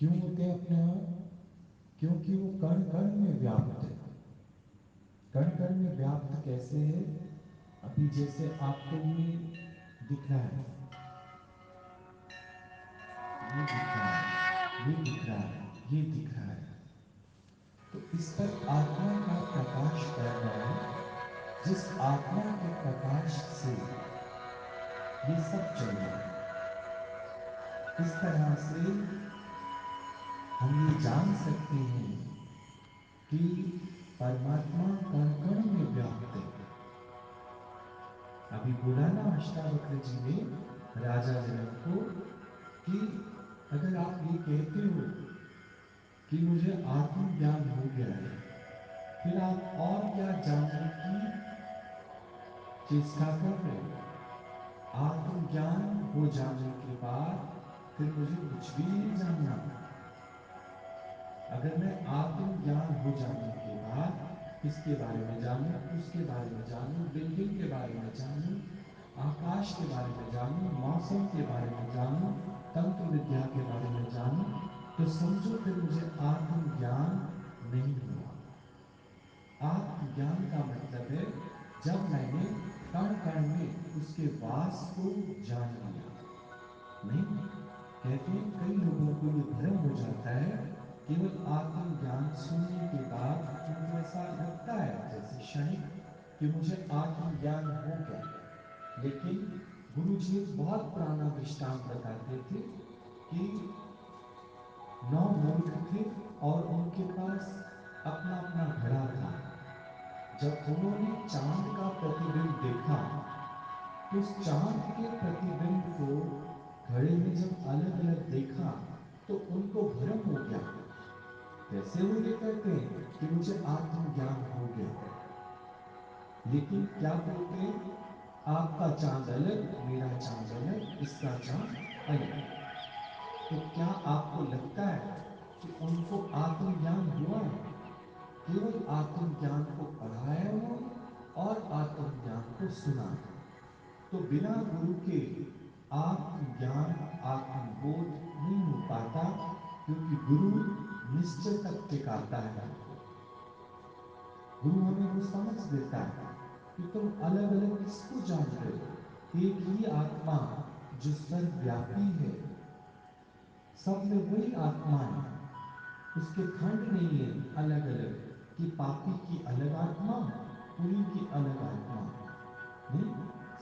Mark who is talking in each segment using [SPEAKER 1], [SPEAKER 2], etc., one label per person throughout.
[SPEAKER 1] क्यों होते हैं अपने आप? क्योंकि वो कण कण में व्याप्त है। कण कण में व्याप्त कैसे है? अभी जैसे आपको ये दिख रहा है, ये दिख रहा है, ये दिख रहा है, ये दिख रहा है, तो इस पर आत्मा का प्रकाश पड़ रहा है। जिस आत्मा के प्रकाश से ये सब चल रहा है, इस तरह से हम ये जान सकते हैं कि परमात्मा कण कण में व्याप्त है। अभी बोला ना अष्टावक्र जी ने राजा जनक को कि अगर आप ये कहते हो कि मुझे आत्मज्ञान हो गया है, फिर आप और क्या जानने की चेष्टा कर रहे हो? आत्मज्ञान हो जाने के बाद फिर मुझे कुछ भी नहीं जानना। अगर मैं आत्मज्ञान हो जाने के बाद इसके बारे में जानूं, उसके बारे में जानूं, बिल्डिंग के बारे में जानूं, आकाश के बारे में जानूं, मौसम के बारे में जानूं, तंत्र विद्या के बारे में जानूं, तो समझो फिर मुझे आत्मज्ञान नहीं हुआ। आत्मज्ञान का मतलब है जब मैंने कण कण में उसके वास को जान लिया। नहीं, कहते हैं कई लोगों को ये भ्रम हो जाता है, केवल आत्मज्ञान सुनने के बाद उनको ऐसा लगता है जैसे क्षणिक कि मुझे आत्मज्ञान हो गया। लेकिन गुरु जी एक बहुत पुराना दृष्टांत बताते थे कि 9 मूर्ख थे और उनके पास अपना अपना घड़ा था। जब उन्होंने चांद का प्रतिबिंब देखा, तो उस चांद के प्रतिबिंब को घड़े में जब अलग अलग देखा तो उनको भ्रम हो गया। कैसे वो ये कहते हैं कि मुझे आत्मज्ञान हो गया, लेकिन क्या बोलते हैं? आपका चांद अलग, मेरा चांद अलग, इसका चांद अलग। तो क्या आपको लगता है कि उनको आत्मज्ञान हुआ है? केवल आत्मज्ञान को पढ़ा है उन्होंने और आत्मज्ञान को सुना है। तो बिना गुरु के आत्मज्ञान, आत्मबोध नहीं हो पाता, क्योंकि गुरु निश्चय तक टिकाता है हमको। गुरु हमें वो समझ देता है कि तुम अलग अलग किसको जान रहे हो। एक ही आत्मा जो सर्वव्यापी है, सब में वही आत्मा है, उसके खंड नहीं है अलग अलग, कि पापी की अलग आत्मा, पुण्य की अलग आत्मा। नहीं,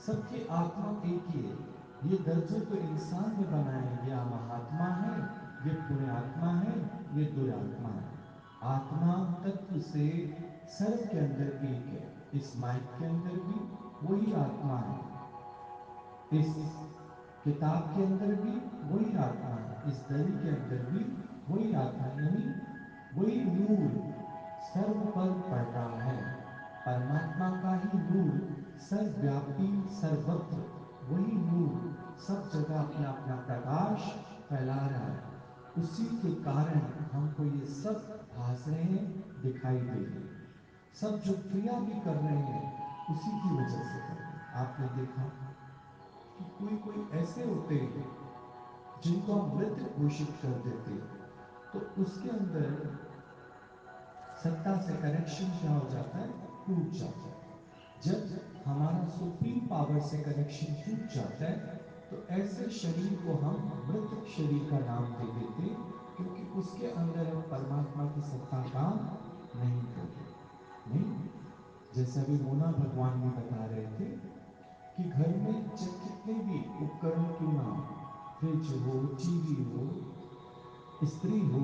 [SPEAKER 1] सबकी आत्मा एक ही है। ये दर्जे तो इंसान ने बनाए, ये महात्मा है, ये पुण्य आत्मा है, ये दुरात्मा है। आत्मा तत्व से सर्व के अंदर एक है। इस माइक के अंदर भी वही आत्मा है, इस किताब के अंदर भी वही आत्मा है, इस दरी के अंदर भी वही आत्मा है। यानी वही नूर सर्व पर पड़ रहा है। परमात्मा का ही नूर सर्वव्यापी, सर्वत्र वही नूर सब जगह अपना अपना प्रकाश फैला रहा है। उसी के कारण हमको ये सब भास रहे हैं, दिखाई दे रहे हैं। सब जो क्रिया भी कर रहे हैं उसी की वजह से कर रहे हैं। आपने देखा कि कोई कोई ऐसे होते हैं जिनको हम मृत घोषित कर देते हैं, तो उसके अंदर सत्ता से कनेक्शन क्या हो जाता है? टूट जाता है। जब हमारा सुप्रीम पावर से कनेक्शन टूट जाता है, तो ऐसे शरीर को हम मृत शरीर का नाम दे देते, क्योंकि उसके अंदर अब परमात्मा की सत्ता काम नहीं कर रही। नहीं, जैसे अभी मोना भगवान भी बता रहे थे कि घर में चाहे कितने भी उपकरण क्यों ना हो, फ्रिज हो, टीवी हो, स्त्री हो,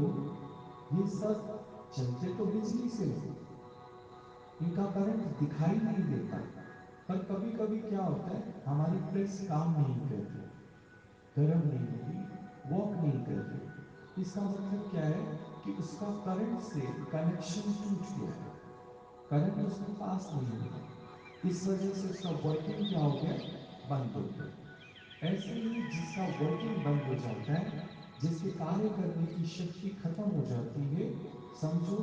[SPEAKER 1] ये सब चलते तो बिजली से हैं। इनका करंट दिखाई नहीं देता। पर कभी कभी क्या होता है, हमारी प्रेस काम नहीं कर रही, गर्म नहीं हो रही, वॉक नहीं कर रही। इसका मतलब क्या है कि उसका करंट से कनेक्शन टूट गया है, करंट उसमें पास नहीं हो रहा। इस वजह से उसका वर्किंग क्या हो गया? बंद हो गया। ऐसे ही जिसका वर्किंग बंद हो जाता है, जिसके कार्य करने की शक्ति खत्म हो जाती है, समझो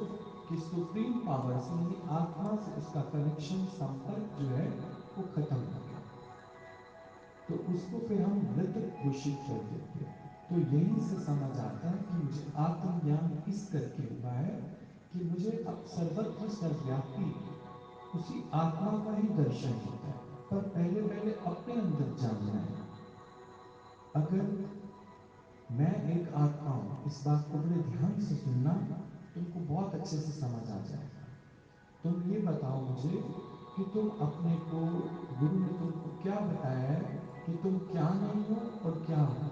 [SPEAKER 1] कि सुप्रीम पावर से यानी आत्मा से उसका कनेक्शन, संपर्क जो है वो खत्म हो गया। तो उसको फिर हम मृत घोषित कर देते हैं। तो यहीं से समझ आता है कि मुझे आत्मज्ञान इस करके हुआ है कि मुझे अब सर्वत्र सर्वव्यापी उसी आत्मा का ही दर्शन होता है। पर पहले पहले अपने अंदर जानना है। अगर मैं एक आत्मा हूं, इस बात को बड़े ध्यान से सुनना, तुमको बहुत अच्छे से समझ आ जाएगा। तुम ये बताओ मुझे कि तुम अपने को, गुरु ने तुमको क्या बताया है कि तुम क्या नहीं हो और क्या हो?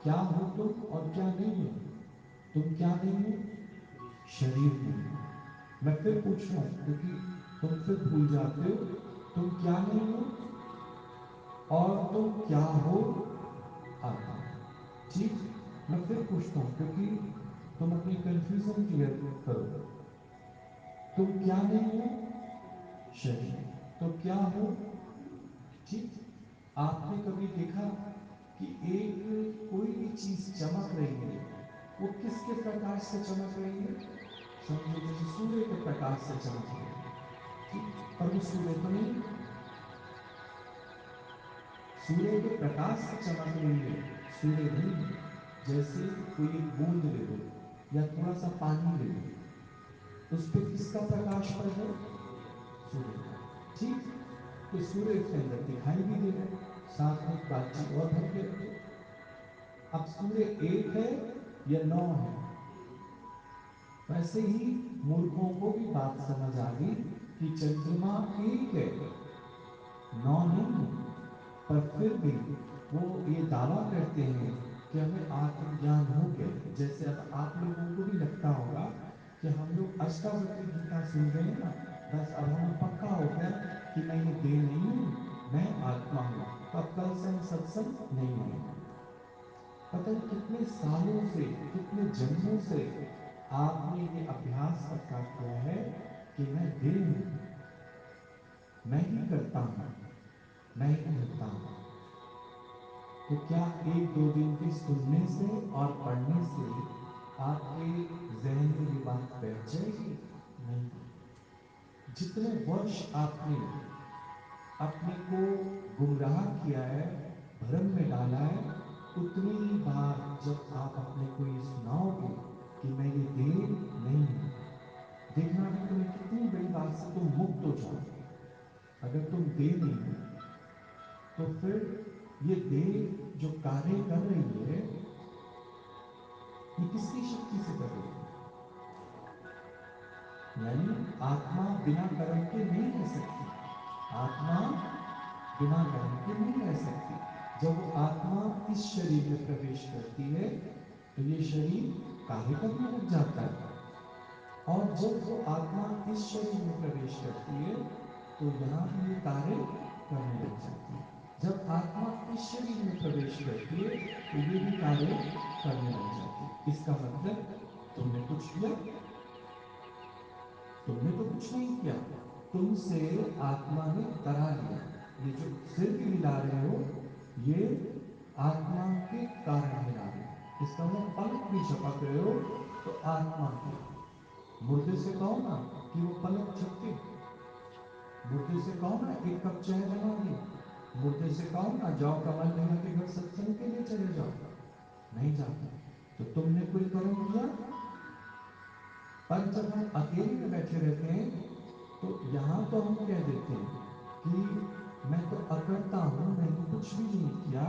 [SPEAKER 1] क्या हो तुम और क्या नहीं हो? तुम क्या नहीं हो? शरीर नहीं हो। मैं फिर पूछ रहा हूं क्योंकि तुम फिर भूल जाते हो। तुम क्या नहीं हो और तुम क्या हो? आत्मा। ठीक। मैं फिर पूछता हूं क्योंकि तुम अपनी कंफ्यूजन क्लियर करो। तुम क्या नहीं हो? शरीर। तो क्या हो? ठीक। आपने कभी देखा कि एक कोई भी चीज चमक रही है, वो किसके प्रकाश से चमक रही है? समझो जैसे सूर्य के प्रकाश से चमक रही है। ठीक। पर वो सूर्य तो नहीं है। सूर्य के प्रकाश से चमक रही है, सूर्य नहीं है। जैसे कोई एक बूंद ले लो या थोड़ा सा पानी ले लो, उस पर किसका प्रकाश पड़ रहा है? सूर्य का। ठीक। तो सूर्य उसके अंदर दिखाई भी दे रहा है। साथ में एक बातचीत और भर के रखो। अब सूर्य एक है या नौ है? वैसे ही मूर्खों को भी बात समझ आ गई कि चंद्रमा एक है, नौ नहीं है। पर फिर भी वो ये दावा करते हैं कि हमें आत्मज्ञान हो गया है। जैसे अब आप लोगों को भी लगता होगा कि हम लोग अष्टावक्र गीता सुन रहे हैं ना, बस अब हमें पक्का हो गया कि मैं ये देह नहीं हूं, मैं आत्मा हूं, तो अब कल से हम सत्संग नहीं आएंगे। पता नहीं कितने सालों से, कितने जन्मों से आपने ये अभ्यास पक्का किया है कि मैं देह हूं, मैं ही करता हूं, मैं ही धरता हूं। तो क्या एक दो दिन के सुनने से और पढ़ने से आपके जहन में ये बात बैठ जाएगी? नहीं। जितने वर्ष आपने अपने को गुमराह किया है, भ्रम में डाला है, उतनी ही बार जब आप अपने को ये सुनाओगे कि मैं ये देह नहीं हूं, देखना अभी तुम्हें कितनी बड़ी बात से तुम मुक्त हो जाओगे। अगर तुम देह नहीं हो तो फिर ये देह जो कार्य कर रही है, ये किसकी शक्ति से कर रही है? यानी आत्मा बिना कर्म के नहीं रह सकती। आत्मा बिना कर्म के नहीं रह सकती। जब वो आत्मा इस शरीर में प्रवेश करती है तो ये शरीर कार्य करने लग जाता है। और जब वो आत्मा इस शरीर में प्रवेश करती है तो यहाँ भी ये कार्य करने लग जाती है। जब आत्मा इस शरीर में प्रवेश करती है तो ये भी कार्य करने लग जाती है। इसका मतलब तुमने कुछ किया? तुमने तो कुछ नहीं किया। तुमसे आत्मा ने करा लिया। ये जो सिर भी हिला रहे हो, ये आत्मा के कारण हिला रहे हो। इसका मतलब पलक भी झपक रहे हो तो आत्मा के। मुर्दे से कहो ना कि वो पलक झपके। मुर्दे से कहो ना एक कप चाय बना दे। मुर्दे से कहो ना जाओ कमल भैया के घर सत्संग के लिए चले जाओ, नहीं जाते। तो तुमने कोई कर्म किया? पर जब हम अकेले में बैठे रहते हैं तो यहां तो हम कह देते हैं कि मैं तो अकर्ता हूं, मैंने कुछ भी नहीं किया,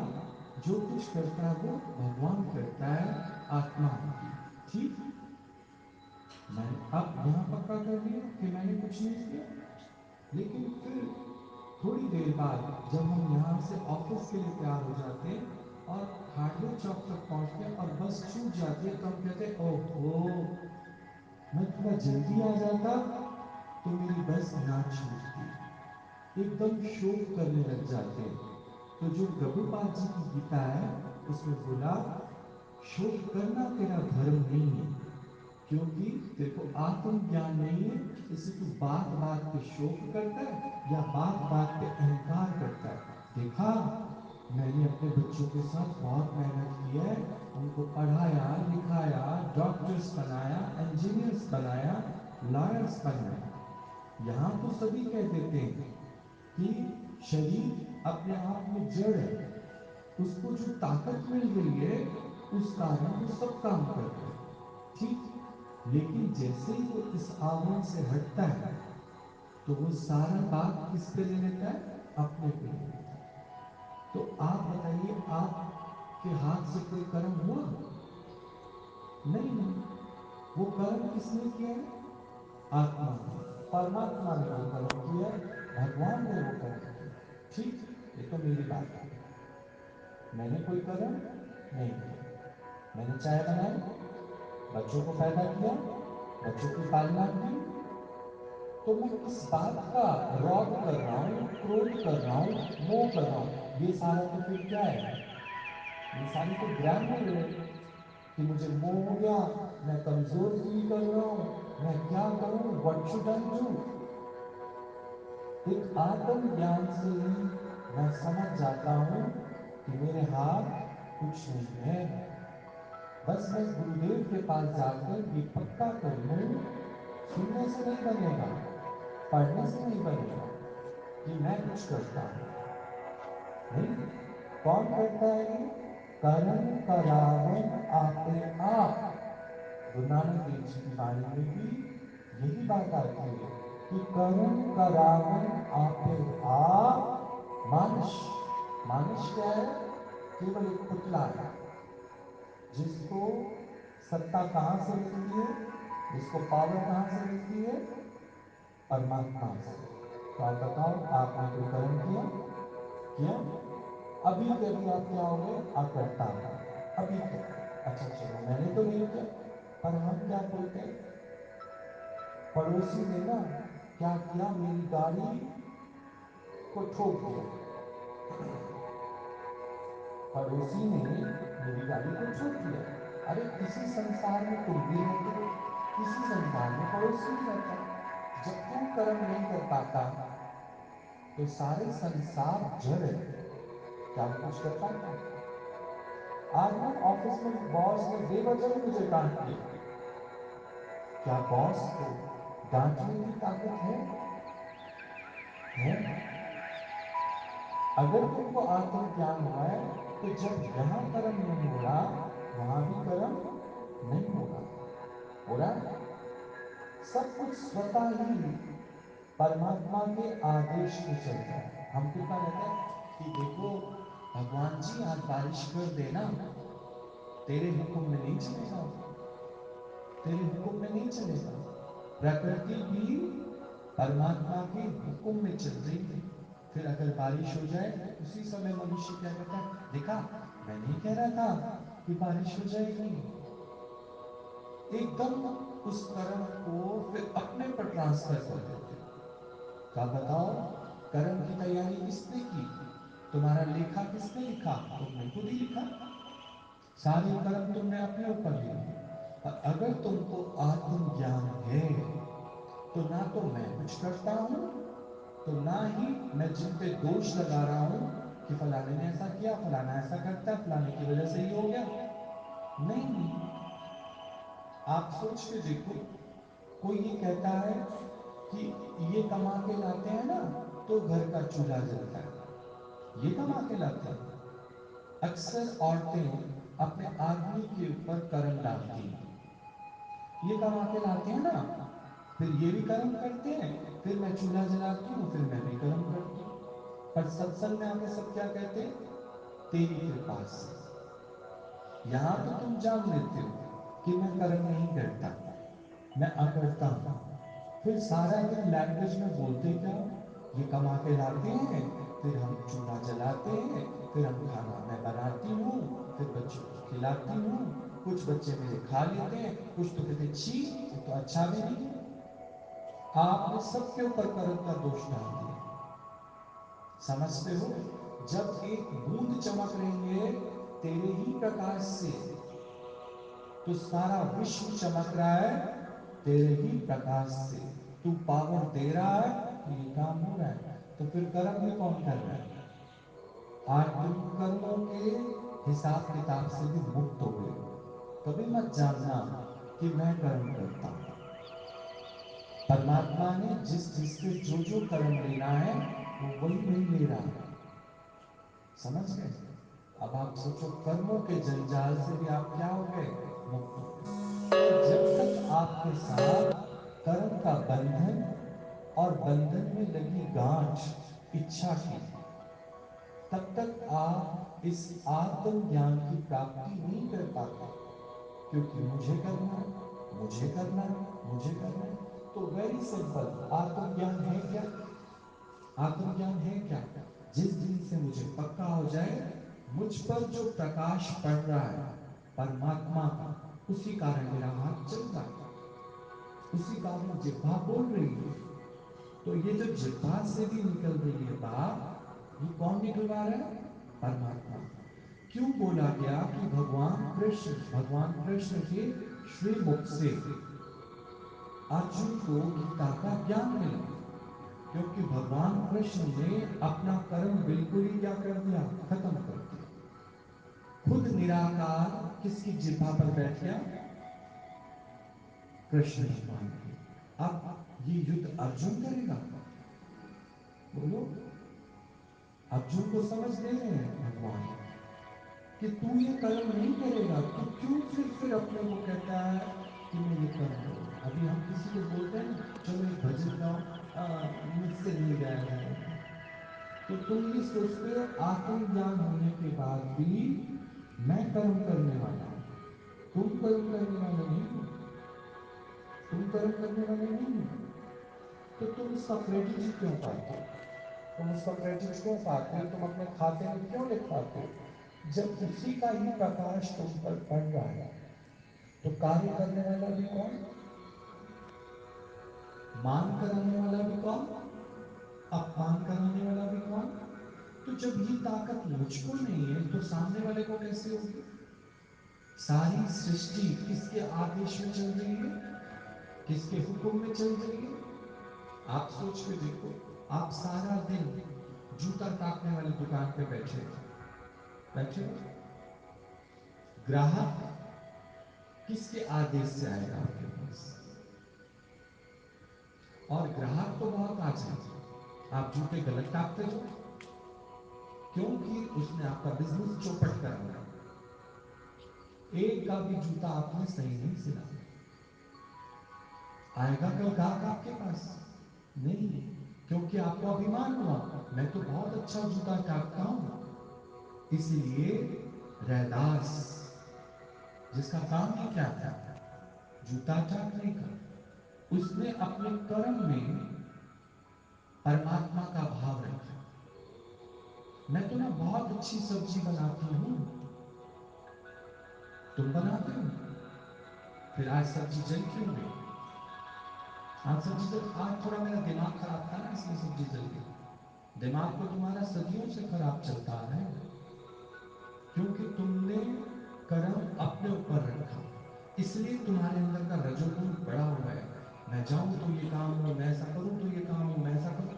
[SPEAKER 1] जो कुछ करता है वो भगवान करता है, आत्मा होती है। ठीक। मैंने अब यहां पक्का कर लिया कि मैंने कुछ नहीं किया। लेकिन फिर थोड़ी देर बाद जब हम यहाँ से ऑफिस के लिए तैयार हो जाते हैं और हार्डवेयर चौक तक पहुंचते हैं और बस छूट जाती है तो हम कहते हैं ओहो, मैं थोड़ा जल्दी आ जाता तो मेरी बस ना छूटती। एकदम शोक करने लग जाते हैं। तो जो प्रभुपाद जी की गीता है उसमें बोला, शोक करना तेरा धर्म नहीं है, क्योंकि तेरे को आत्मज्ञान नहीं है, इसलिए तू बात बात पे शोक करता है या बात बात पे अहंकार करता है। देखा, मैंने अपने बच्चों के साथ बहुत मेहनत की है, उनको पढ़ाया लिखाया, डॉक्टर्स बनाया, इंजीनियर्स बनाया, लॉयर्स बनाया। यहां तो सभी कह देते हैं कि शरीर अपने आप में जड़ है, उसको जो ताकत मिल रही है उस कारण वो सब काम कर रहा है, ठीक। लेकिन जैसे ही वो इस आवरण से हटता है तो वो सारी बात किस पे ले लेता है, अपने पे ले लेता है। तो आप बताइए, आपके हाथ से कोई कर्म हुआ? नहीं नहीं। वो कर्म किसने किया है? आत्मा ने, परमात्मा ने वो कर्म किया है, भगवान ने वो कर्म किया है, ठीक। ये तो मेरी बात हो गई। मैंने कोई कर्म नहीं किया। मैंने चाय बनाई, बच्चों को पैदा किया, बच्चों की पालना की, तो मैं किस बात का रौद कर रहा हूं, क्रोध कर रहा हूं, मोह कर रहा हूं? ये सारा तो फिर क्या है? ये सारी तो ग्रामर है कि मुझे मोह हो गया, मैं कमजोर फील कर रहा हूं, मैं क्या करूं, व्हाट शुड आई डू? एक आत्म ज्ञान से ही मैं समझ जाता हूं कि मेरे हाथ कुछ नहीं है। बस मैं गुरुदेव के पास जाकर ये पक्का कर लूं, सुनने से नहीं बनेगा, पढ़ने से नहीं बनेगा कि मैं कुछ करता हूं। नहीं। कौन करता है ये? कर्म करावन आपे आप। गुरु नानक देव जी की वाणी में भी यही बात आती है कि कर्म करावन आपे आप। मानुष, मानुष क्या है? केवल एक पुतला है जिसको सत्ता कहां से मिलती है, जिसको पावर कहां से मिलती है? परमात्मा से। तो आप बताओ, आपने कोई कर्म किया? किया? अभी के अभी आप क्या हो गए? अकर्ता हो गए। अभी के अभी। अच्छा चलो, मैंने तो नहीं किया। पर हम क्या बोलते हैं? पड़ोसी ने ना क्या किया, मेरी गाड़ी को ठोक दिया। पड़ोसी ने मेरी गाड़ी को ठोक दिया। अरे इसी संसार में तुम भी रहते हो, इसी संसार में पड़ोसी भी रहता है। जब तू कर्म नहीं कर पाता तो सारे संसार जड़ है, क्या वो कुछ कर पाता है? आज ना ऑफिस में बॉस ने बेवजह ही मुझे डांट दिया। क्या बॉस को डांटने की ताकत है? है। अगर तुमको आत्मज्ञान हुआ है तो जब यहां कर्म नहीं हो रहा, वहां भी कर्म नहीं हो रहा। हो रहा है? सब कुछ स्वतः ही परमात्मा के आदेश पे चल रहा है। हम कितना कहते हैं कि देखो भगवान जी आज बारिश कर देना, तेरे हुक्म में नहीं चलेगा, तेरे हुक्म में नहीं चलेगा। प्रकृति भी परमात्मा के हुक्म में चल रही है। फिर अगर बारिश हो जाए तो उसी समय मनुष्य क्या कहता है, देखा मैं नहीं कह रहा था कि बारिश हो जाएगी। एकदम उस कर्म को फिर अपने पर ट्रांसफर कर देते हैं। तो आप बताओ, कर्म की तैयारी किसने की? तुम्हारा लेखा किसने लिखा? तुमने खुद ही लिखा। सारे कर्म तुमने अपने ऊपर ले लिए। और अगर तुमको आत्मज्ञान है तो ना तो मैं कुछ करता हूं, तो ना ही मैं जिन पे दोष लगा रहा हूं कि फलाने ने ऐसा किया, फलाना ऐसा करता है, फलाने की वजह से ये हो गया। नहीं नहीं। आप सोच के देखो, कोई ये कहता है कि ये कमा के लाते हैं ना तो घर का चूल्हा जलता है, ये कमा के लाते हैं। अक्सर औरतें अपने आदमी के ऊपर कर्म डालती हैं, ये कमा के लाते हैं ना, फिर ये भी कर्म करते हैं, फिर मैं चूल्हा जलाती हूँ, फिर मैं भी कर्म करती हूँ। पर सत्संग में आके सब क्या कहते हैं? तेरी कृपा से। यहां तो तुम जान लेते हो कि मैं कर्म नहीं करता, मैं अकर्ता हूं। फिर सारा दिन लैंग्वेज में बोलते क्या हो? ये कमा के लाते हैं, फिर हम चूल्हा जलाते हैं, फिर हम खाना मैं बनाती हूँ, फिर बच्चों को खिलाती हूँ। कुछ बच्चे मेरे खा लेते हैं, कुछ तो कहते छी ये तो अच्छा भी नहीं है। आपने सबके ऊपर कर्म का दोष डाल दिया। समझते हो? जब एक बूंद चमक रही है तेरे ही प्रकाश से, तो सारा विश्व चमक रहा है तेरे ही प्रकाश से। तू पावर दे रहा है तो ये काम हो रहा है। तो फिर कर्म भी कौन कर रहा है? आज तुम कर्मों के हिसाब किताब से भी मुक्त हो गए हो। कभी मत जानना कि मैं कर्म करता हूं। परमात्मा ने जिस जिससे जो जो कर्म लेना है वो वही वही ले रहा है। समझ गए? अब आप सोचो, कर्मों के जंजाल से भी आप क्या हो गए? मुक्त हो गए। तो जब तक आपके साथ कर्म का बंधन और बंधन में लगी गांठ इच्छा की, तब तक आप इस आत्म ज्ञान की प्राप्ति नहीं कर पाते। क्योंकि मुझे करना है, मुझे करना है, मुझे करना है। तो वेरी सिंपल, आत्मज्ञान है क्या? आत्मज्ञान है क्या? जिस दिन से मुझे पक्का हो जाए मुझ पर जो प्रकाश पड़ रहा है परमात्मा का, उसी कारण मेरा हाथ चल रहा है, उसी कारण जिह्वा बोल रही है। तो ये जो जिह्वा से भी निकल रही है बात, ये कौन निकलवा रहा है? परमात्मा। क्यों बोला गया कि भगवान कृष्ण के श्रीमुख से अर्जुन को गीता का ज्ञान मिला? क्योंकि भगवान कृष्ण ने अपना कर्म बिल्कुल ही क्या कर दिया? खत्म कर दिया। खुद निराकार किसकी जिह्वा पर बैठ गया? कृष्ण भगवान की। अब ये युद्ध अर्जुन करेगा? बोलो। अर्जुन को समझ दे रहे हैं भगवान कि तू ये कर्म नहीं करेगा, तो क्यों फिर अपने को कहता है कि मैं ये कर्म करूंगा? अभी हम किसी को बोलते हैं ना, चलो एक भजन गाओ, मुझसे नहीं गाया जाएगा। तो तुम ये सोचते हो आत्मज्ञान होने के बाद भी मैं कर्म करने वाला हूं। तुम कर्म करने वाले नहीं हो, तुम कर्म करने वाले नहीं हो। तो तुम उसका क्रेडिट ही क्यों पाते हो? तुम उसका क्रेडिट क्यों पाते हो? तुम अपने खाते में क्यों लिखवाते हो? जब उसी का ही प्रकाश तुम पर पड़ रहा है, तो कार्य करने वाला भी कौन? मान कराने वाला भी कौन? अपमान कराने वाला भी कौन? तो जब ये ताकत मुझको नहीं है, तो सामने वाले को कैसे होगी? सारी सृष्टि किसके आदेश में चल रही है? किसके हुक्म में चल रही है? आप सोच के देखो, आप सारा दिन जूता काटने वाली दुकान पे बैठे बैठे हो, ग्राहक किसके आदेश से आएगा आपके पास? और ग्राहक तो बहुत आ जाए, आप जूते गलत काटते जाओ, क्योंकि उसने आपका बिजनेस चौपट करा हुआ है। एक का भी जूता आपने सही नहीं सिला, आएगा कल ग्राहक आपके पास? नहीं, क्योंकि आपको अभिमान हुआ, मैं तो बहुत अच्छा जूता काटता हूं। इसलिए रैदास, जिसका काम ही क्या था? जूता काटने का, उसने अपने कर्म में परमात्मा का भाव रखा। मैं तो ना बहुत अच्छी सब्जी बनाती हूं, तुम बनाते हो? फिर आज सब्जी जल क्यों गई? आज सब्जी जल, आज थोड़ा मेरा दिमाग खराब था ना, इसलिए सब्जी जल गई। दिमाग तो तुम्हारा सदियों से खराब चलता आ रहा है, क्योंकि तुमने कर्म अपने ऊपर रखा, इसलिए तुम्हारे अंदर का रजोगुण बड़ा हुआ है। मैं जाऊं तो ये काम हो, मैं ऐसा करूं तो ये काम हो, मैं ऐसा करूं।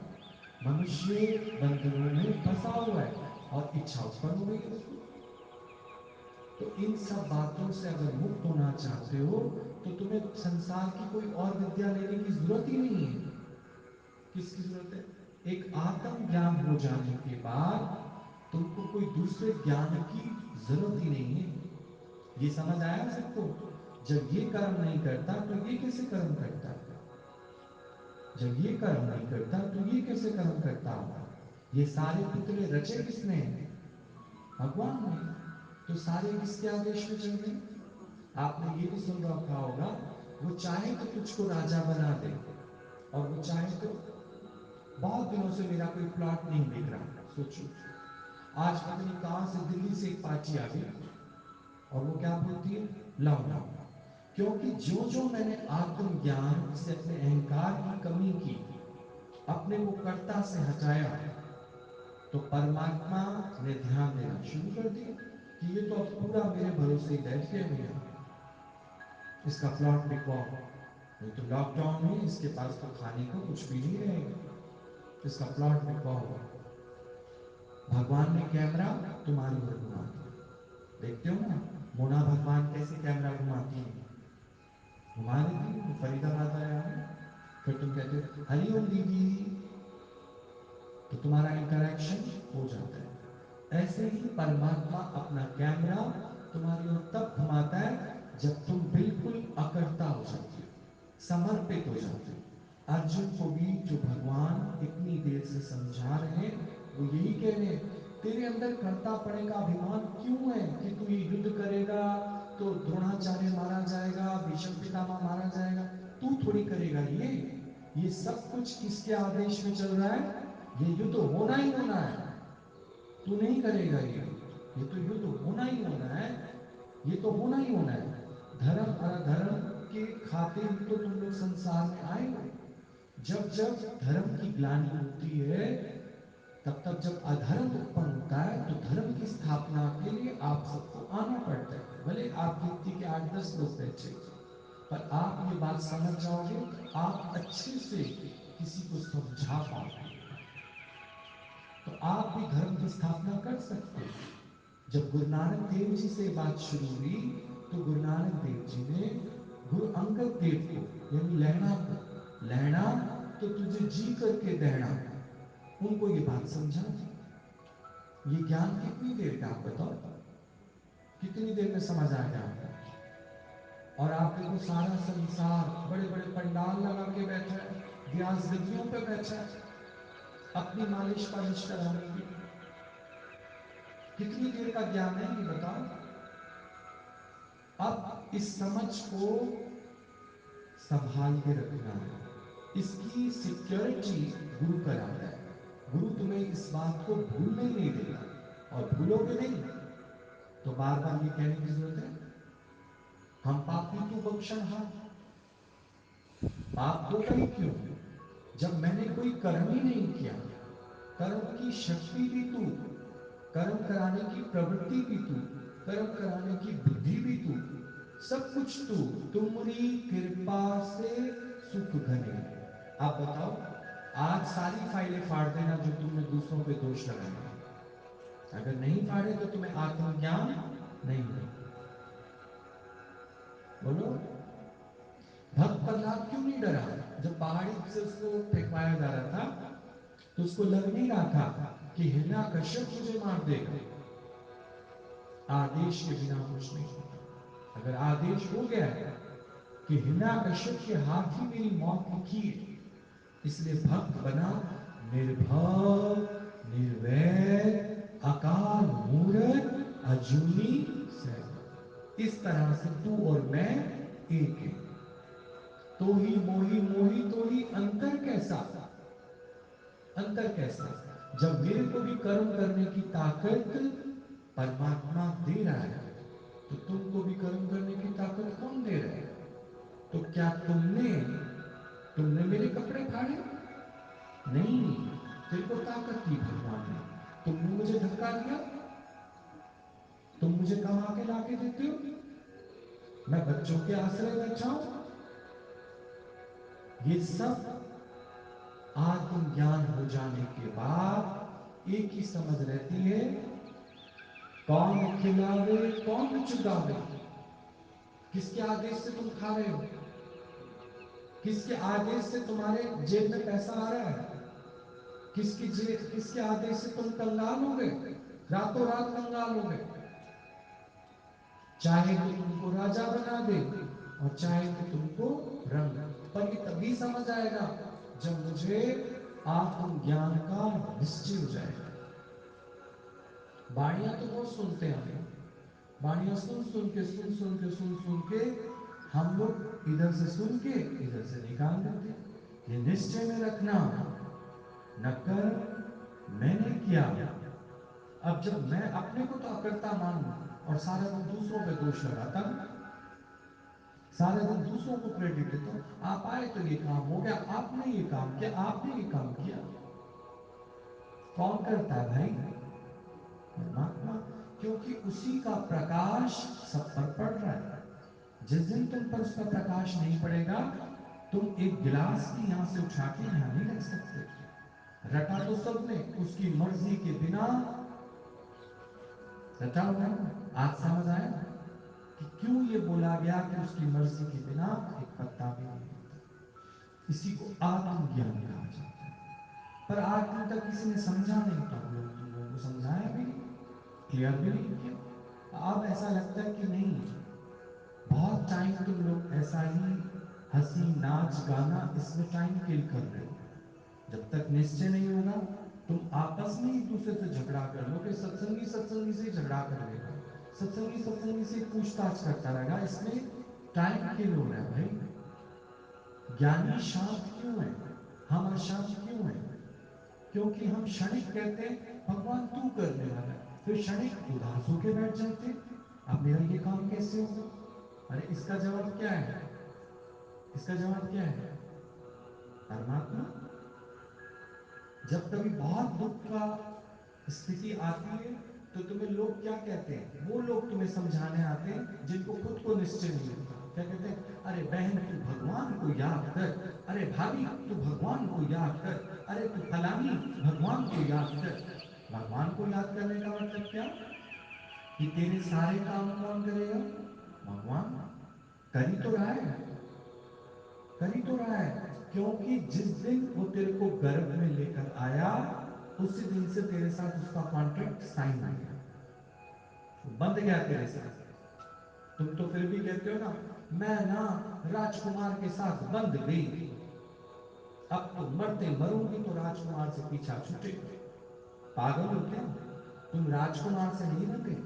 [SPEAKER 1] मनुष्य बंधनों में फंसा हुआ है और इच्छा उत्पन्न हो गई है उसको। तो इन सब बातों से अगर मुक्त होना चाहते हो, तो तुम्हें संसार की कोई और विद्या लेने की जरूरत ही नहीं है। किसकी जरूरत है? एक आत्म ज्ञान हो जाने के बाद तुमको कोई दूसरे ज्ञान की जरूरत ही नहीं है। ये समझ आया सबको? जब ये कर्म नहीं करता तो ये कैसे कर्म करता है? जब ये कर्म नहीं करता तो ये कैसे कर्म करता होगा? ये सारे पुतले रचे किसने? भगवान ने। तो सारे किसके आदेश में चल रहे हैं? आपने ये भी सुन रखा होगा, वो चाहे तो तुझको राजा बना दे, और वो चाहे तो, बहुत दिनों से मेरा कोई प्लॉट नहीं बिक रहा, सोचो, आज पता नहीं कहां से दिल्ली से एक पार्टी आ गई और वो क्या बोलती है? लाओ लाओ। क्योंकि जो जो मैंने आत्मज्ञान से अपने अहंकार की कमी की, अपने को कर्ता से हटाया, तो परमात्मा ने ध्यान देना शुरू कर दिया कि ये तो अब पूरा मेरे भरोसे ही बैठ गया भैया, इसका प्लॉट बिकवाओ, नहीं तो लॉकडाउन में इसके पास तो खाने को कुछ भी नहीं रहेगा, इसका प्लॉट बिकवाओ। भगवान ने कैमरा तुम्हारी ओर घुमा दिया। देखते हो ना, मोना भगवान कैसे कैमरा घुमाती है, घुमा देती है। फरीदाबाद वाले आ गए, फिर तुम कहते हो हरिओम दीदी, तो तुम्हारा इंटरेक्शन हो जाता है। ऐसे ही परमात्मा अपना कैमरा तुम्हारी ओर तब घुमाता है जब तुम बिल्कुल अकड़ता हो जाते हो, समर्पित हो जाते हो। अर्जुन को भी जो भगवान इतनी देर से समझा रहे हैं वो यही कह रहे हैं, तेरे अंदर कर्तापणे का अभिमान क्यों है कि तू ये युद्ध करेगा तो द्रोणाचार्य मारा जाएगा, भीष्म पितामह मारा जाएगा, तू थोड़ी करेगा। ये सब कुछ किसके आदेश में चल रहा है? ये युद्ध होना ही होना है, तू नहीं करेगा। ये तो युद्ध होना ही होना है, ये तो होना ही होना है। धर्म और अधर्म के खातिर ही तो तुम लोग संसार में आए हो। जब जब धर्म की ग्लानि होती है, तब तब जब अधर्म उत्पन्न होता है, तो धर्म की स्थापना के लिए आप सबको आना पड़ता है। भले आप गिनती के 8-10 लोग बैठे, पर आप ये बात समझ जाओगे तो आप अच्छे से किसी को समझा पाओगे, तो आप भी धर्म की स्थापना कर सकते हो। जब गुरु नानक देव जी से बात शुरू हुई, तो गुरु नानक देव जी ने गुरु अंगद देव को, यानी लहणा को, लहणा तो तुझे जी करके दहना, उनको ये बात समझा दी। ये ज्ञान कितनी देर का, आप बताओ, कितनी देर में समझ आ गया आपको? और आप देखो सारा संसार बड़े बड़े पंडाल लगा के बैठा है, व्यास गद्दियों पे बैठा है अपनी मालिश पालिश कराने के लिए। कितनी देर का ज्ञान है ये बताओ? अब इस समझ को संभाल के रखना है, इसकी सिक्योरिटी गुरु कराता है। गुरु तुम्हें इस बात को भूलने ही नहीं देगा, और भूलोगे नहीं तो बार बार ये कहने की जरूरत है, हम पापी तू बख्शनहार। पाप होगा ही क्यों जब मैंने कोई कर्म ही नहीं किया। कर्म की शक्ति भी तू, कर्म कराने की प्रवृत्ति भी तू, कर्म कराने की बुद्धि भी तू, सब कुछ तू, तुम्हारी कृपा से सुख घने। आप बताओ, आज सारी फाइलें फाड़ देना जो तुमने दूसरों पे दोष लगाए, अगर नहीं फाड़े तो तुम्हें आत्मज्ञान नहीं होगा। बोलो, भक्त प्रहलाद क्यों नहीं डरा? जब पहाड़ी से उसको फेंकवाया जा रहा था, तो उसको लग नहीं रहा था कि हिरण्याकश्यप मुझे मार देगा। आदेश के बिना कुछ नहीं होता। अगर आदेश हो गया है कि हिरण्याकश्यप के हाथ ही मेरी मौत लिखी है, इसलिए भक्त बना निर्भय निर्वैर अकाल मूरत अजूनी सैभ। इस तरह से तू और मैं एक है। तो ही मोही मोही तो ही अंतर कैसा, अंतर कैसा? जब मेरे को भी कर्म करने की ताकत परमात्मा दे रहा है, तो तुमको भी कर्म करने की ताकत कौन दे रहा है? तो क्या तुमने तुमने मेरे कपड़े फाड़े? नहीं, तेरे को ताकत दी भगवान ने। तुमने मुझे धक्का दिया, तुम मुझे कमा के लाके देते हो, मैं बच्चों के आश्रय बैठा हूं। ये सब आत्मज्ञान हो जाने के बाद एक ही समझ रहती है, कौन खिलावे कौन चुगावे। किसके आदेश से तुम खा रहे हो? किसके आदेश से तुम्हारे जेब में पैसा आ रहा है? किसके आदेश से तुम कंगाल हो गए, रातों रात कंगाल हो गए? चाहे तो तुमको राजा बना दे और चाहे तो तुमको रंग, पर ये तभी समझ आएगा जब मुझे आत्मज्ञान का निश्चय हो जाएगा। बाणियां तो बहुत सुनते हैं हम, बाणियां सुन सुन के हम लोग इधर से सुन के इधर से निकाल देते। ये निश्चय में रखना, न कर मैंने किया। अब जब मैं अपने को तो अकर्ता मानूं और सारा दिन दूसरों पे दोष लगाता हूं, सारा दिन दूसरों को क्रेडिट देता हूं, आप आए तो ये काम हो गया, आपने ये काम किया, आपने ये काम किया। कौन करता है भाई? परमात्मा। क्योंकि उसी का प्रकाश सब पर पड़ रहा है। जिस दिन तुम पर उसका प्रकाश नहीं पड़ेगा, तुम एक गिलास भी यहां से उठा के यहां नहीं रख सकते। रटा तो सबने उसकी मर्जी के बिना रटा हुआ है ना। आज समझ आया कि क्यों ये बोला गया कि उसकी मर्जी के बिना एक पत्ता भी नहीं हिलता। इसी को आत्मज्ञान कहा जाता है। पर आज दिन तक किसी ने समझा नहीं, तो हम लोग तुम लोगों को समझाया भी नहीं। क्लियर भी नहीं किया। अब ऐसा लगता है कि नहीं, बहुत टाइम तुम लोग ऐसा ही हंसी नाच गाना इसमें टाइम किल कर रहे हो। जब तक निश्चय नहीं होगा, तुम आपस में एक दूसरे से झगड़ा कर लोगे, सत्संगी सत्संगी से झगड़ा कर लेगा, सत्संगी सत्संगी से पूछताछ करता रहेगा, इसमें टाइम किल हो रहा है भाई। ज्ञानी शांत क्यों है, हम अशांत क्यों हैं? क्योंकि हम क्षणिक कहते हैं भगवान तू करने वाला है, फिर क्षणिक उदास होके बैठ जाते हैं, अब मेरा ये काम कैसे होगा? अरे इसका जवाब क्या है? इसका जवाब क्या है? परमात्मा। जब कभी बहुत दुख का स्थिति आती है तो तुम्हें लोग क्या कहते हैं? वो लोग तुम्हें समझाने आते हैं जिनको खुद को निश्चय नहीं होता। क्या कहते हैं? अरे बहन तू भगवान को याद कर, अरे भाभी तू भगवान को याद कर, अरे तू फलानी भगवान को याद कर। भगवान को याद करने का मतलब क्या? कि तेरे सारे काम कौन करेगा? भगवान। कर ही तो रहा है, कर ही तो रहा है। क्योंकि जिस दिन वो तेरे को गर्भ में लेकर आया, उसी दिन से तेरे साथ उसका कॉन्ट्रैक्ट साइन हो गया, वो बंध गया तेरे साथ। तुम तो फिर भी कहते हो ना, मैं ना राजकुमार के साथ बंध गई, अब तो मरते मरूंगी तो राजकुमार से पीछा छूटेगा। पागल हो क्या? तुम राजकुमार से नहीं बंधे,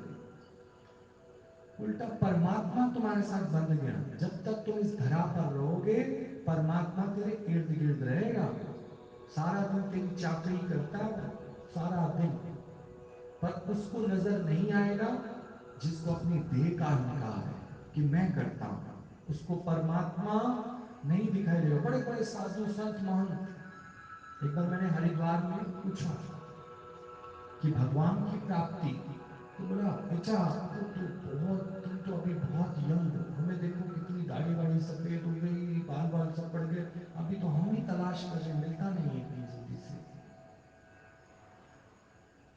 [SPEAKER 1] उल्टा परमात्मा तुम्हारे साथ बंध गया। जब तक तुम इस धरा पर रहोगे, परमात्मा तेरे इर्द गिर्द रहेगा, सारा दिन तेरी चाकरी करता है वो, सारा दिन। पर उसको नजर नहीं आएगा जिसको अपनी देह का अहंकार है कि मैं करता हूं, उसको परमात्मा नहीं दिखाई देगा। बड़े बड़े साधु संत महंत, एक बार मैंने हरिद्वार में पूछा कि भगवान की प्राप्ति, तो बोला बेटा वो तो बहुत, तुम तो अभी बहुत यंग हो, हमें देखो कितनी दाढ़ी वाड़ी सफेद हो गई, बाल बाल सब पड़ गए, अभी तो हम ही तलाश कर रहे हैं, मिलता नहीं है इतनी जल्दी से।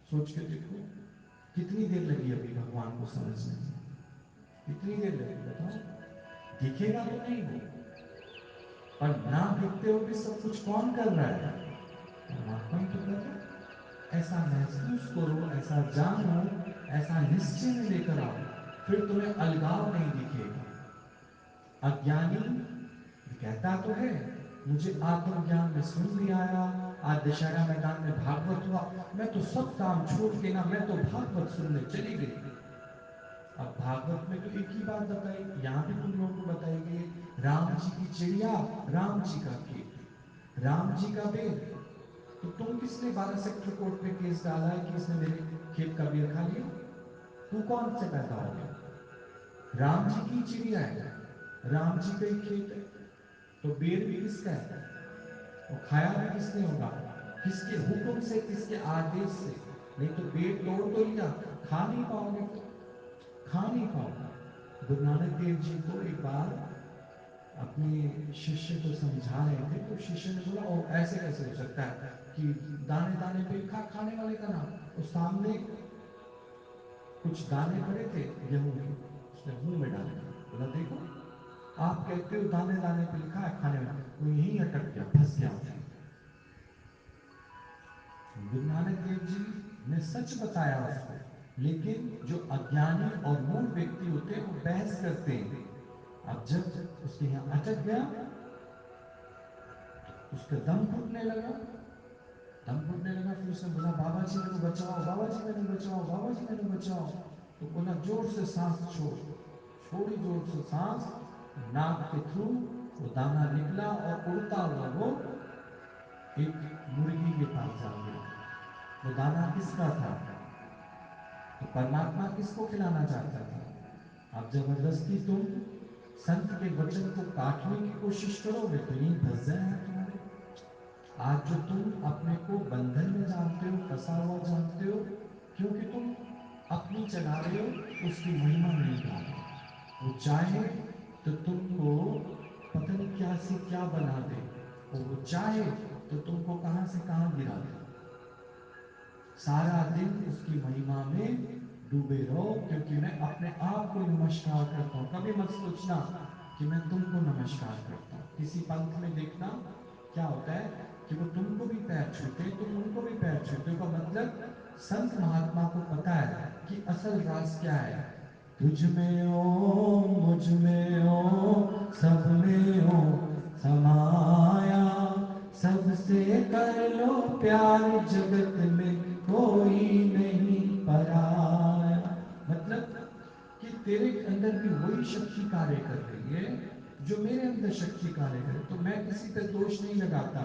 [SPEAKER 1] सोच के देखो कितनी देर लगी अभी भगवान को समझने में, कितनी देर लगी बताओ? दिखेगा तो नहीं वो, पर ना दिखते हुए भी सब कुछ कौन कर रहा है? परमात्मा ही तो कर रहा है। ऐसा महसूस करो, ऐसा जानो, ऐसा निश्चय में लेकर आओ, फिर तुम्हें अलगाव नहीं दिखेगा। अज्ञानी कहता तो है मुझे आत्मज्ञान में सुन भी आया, आज दशहरा मैदान में भागवत हुआ, मैं तो सब काम छोड़ के ना, मैं तो भागवत सुनने चली गई। अब भागवत में तो एक ही बात बताई, यहां भी तुम लोगों को बताई गई है, राम जी की चिड़िया, राम जी का खेत, राम जी का बेर। तो तुम किसने 12 सेक्टर कोर्ट में केस डाला है कि इसने मेरे खेत का बेर खा लिया? तू कौन से पैदा हो गया? राम जी की चिड़िया है, राम जी का ही खेत है, तो बेर भी किसका है? वो खाया भी किसने होगा? किसके हुक्म से, किसके आदेश से? नहीं तो बेर तोड़ तो लिया, खा नहीं पाओगे, फिर खा नहीं पाओगे। गुरु नानक देव जी को एक बार अपने शिष्य को समझा रहे थे, तो शिष्य ने बोला ओ ऐसे कैसे हो सकता है कि दाने दाने पे लिखा खाने वाले का नाम? उस सामने कुछ दाने पड़े थे गेहूं के, उसने मुंह में डाल दिया, बोला देखो आप कहते हो दाने दाने पे लिखा है खाने वाले, वो यहीं अटक गया, फंस गया उसमें। गुरु नानक देव जी ने सच बताया उसको, लेकिन जो अज्ञानी और मूढ़ व्यक्ति होते हैं वो बहस करते हैं। अब जब उसके यहाँ अटक गया तो उसका दम घुटने लगा, दम घुटने लगा, फिर उसने बोला बाबा जी मैंने बचाओ, बाबा जी मैंने बचाओ, बाबा जी मैंने बचाओ। तो बोला जोर से सांस छोड़, छोड़ी जोर से सांस, नाक के थ्रू वो दाना निकला और उड़ता हुआ वो एक मुर्गी के पास जा गिरा। वो दाना किसका था? तो परमात्मा किसको खिलाना चाहता था? अब जबरदस्ती तुम संत के वचन को काटने की कोशिश करोगे तो यही फंस जाएगा तुम्हारे। आज जो तुम अपने को बंधन में जानते हो, फंसा हुआ जानते हो, क्योंकि तुम अपनी चला रहे हो, उसकी महिमा नहीं गा रहे। वो चाहे तो तुमको पता नहीं क्या से क्या बना दे, और वो चाहे तो तुमको कहां से कहां गिरा दे। सारा दिन उसकी महिमा में डूबे रहो, क्योंकि मैं अपने आप को नमस्कार करता हूं। कभी मत सोचना कि मैं तुमको नमस्कार करता हूं। किसी पंथ में देखना क्या होता है कि वो तुमको भी पैर छूते हैं, तुम उनको भी पैर छूते हो, का मतलब संत महात्मा को पता है कि असल राज क्या है। तुझ में ओम, मुझ में ओम, सब में ओम समाया, सबसे कर लो प्यार, जगत में कोई नहीं पराया। मतलब कि तेरे अंदर भी वही शक्ति कार्य कर रही है जो मेरे अंदर शक्ति कार्य करे। तो मैं किसी पे दोष नहीं लगाता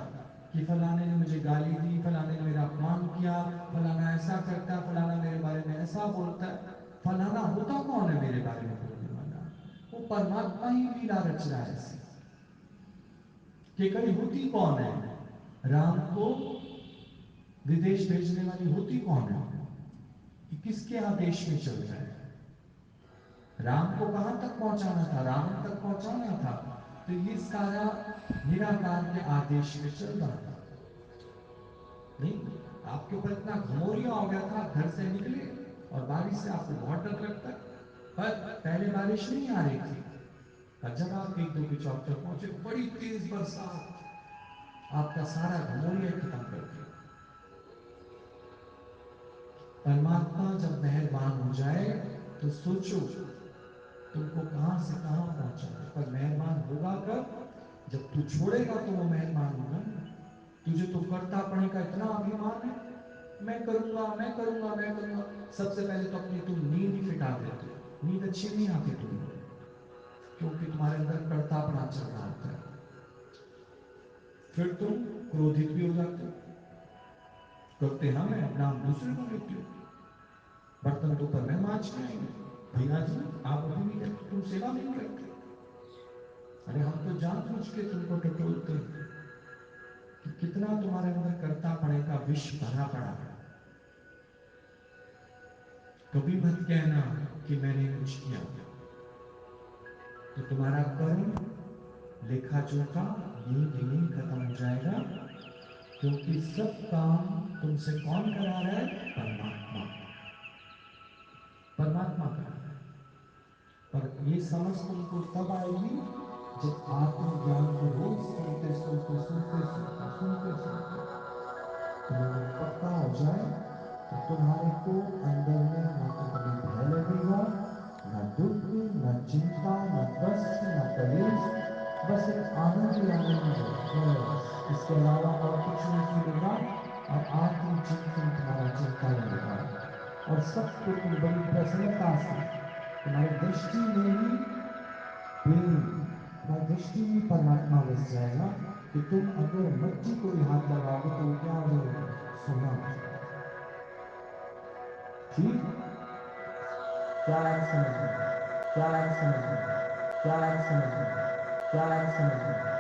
[SPEAKER 1] कि फलाने ने मुझे गाली दी, फलाने ने मेरा अपमान किया, फलाना ऐसा करता है, फलाना मेरे बारे में ऐसा बोलता है। फलाना होता कौन है मेरे बारे में बोलने वाला? वो परमात्मा ही लीला रच रहा है ऐसे। कि कड़ी होती कौन है? राम को विदेश भेजने वाली होती कौन है? कि किसके आदेश में चल रहा है? राम को कहां तक पहुंचाना था? रावण तक पहुंचाना था। तो ये सारा निराकार के आदेश में चल रहा था। नहीं, आपके ऊपर इतना घमौरिया हो गया था, आप घर से निकले और बारिश से आपको बहुत डर लगता है। पर पहले बारिश नहीं आ रही थी, और जब आप 1-2 के चौक तक पहुंचे, बड़ी तेज बरसात आपका सारा घमौरिया खत्म कर दिया। परमात्मा जब मेहरबान हो जाए तो सोचो तुमको कहां से कहां पहुंचा दे। पर मेहरबान होगा कब? जब तू छोड़ेगा तो वो मेहरबान होगा ना। तुझे तो कर्तापणे का इतना अभिमान है, मैं करूंगा, मैं करूंगा, मैं करूंगा। सबसे पहले तो अपनी तुम नींद ही फिटा देते हो। नींद अच्छी नहीं आती तुमको, क्योंकि तुम्हारे अंदर कर्तापना चल रहा होता है। फिर तुम क्रोधित भी हो जाते हो। करते हम है, नाम दूसरे को लेते हो। बर्तन तो ऊपर मैं मांझ के आएंगे, भैया जी आप अभी भी कहते तुम सेवा नहीं करते। अरे हम तो जानबूझ के तुमको टटोलते हैं कि कितना तुम्हारे अंदर कर्तापणे का विष भरा पड़ा है। कभी मत कहना कि मैंने कुछ किया। तो तुम्हारा कर्म, लेखा जोखा यही खत्म हो जाएगा, क्योंकि सब काम तुमसे कौन करा रहा है? परमात्मा। परमात्मा करा रहा है। पर ये समझ तुमको तब आएगी जब आत्मज्ञान को रोज सुनते सुनते सुनते सुनते सुनते सुनते तुम्हें पक्का हो जाए, तो तुम्हारे को अंदर में ना तो कभी भय लगेगा, ना दुख, ना चिंता, ना कष्ट, ना कलेश। बस एक आनंद ही आनंद है, बस इसके अलावा और कुछ नहीं फील होगा। और आत्मचिंतन तुम्हारा चलता रहेगा, और सबको तुम बड़ी प्रसन्नता से, तुम्हारी दृष्टि में ही प्रेम, तुम्हारी दृष्टि में परमात्मा बस जाएगा। कि तुम अगर मट्टी को भी हाथ लगाओगे तो वो क्या हो जाएगी? सोना हो जाएगा। ठीक? क्या समझ में? क्या समझ में? क्या समझ में? क्या समझ में?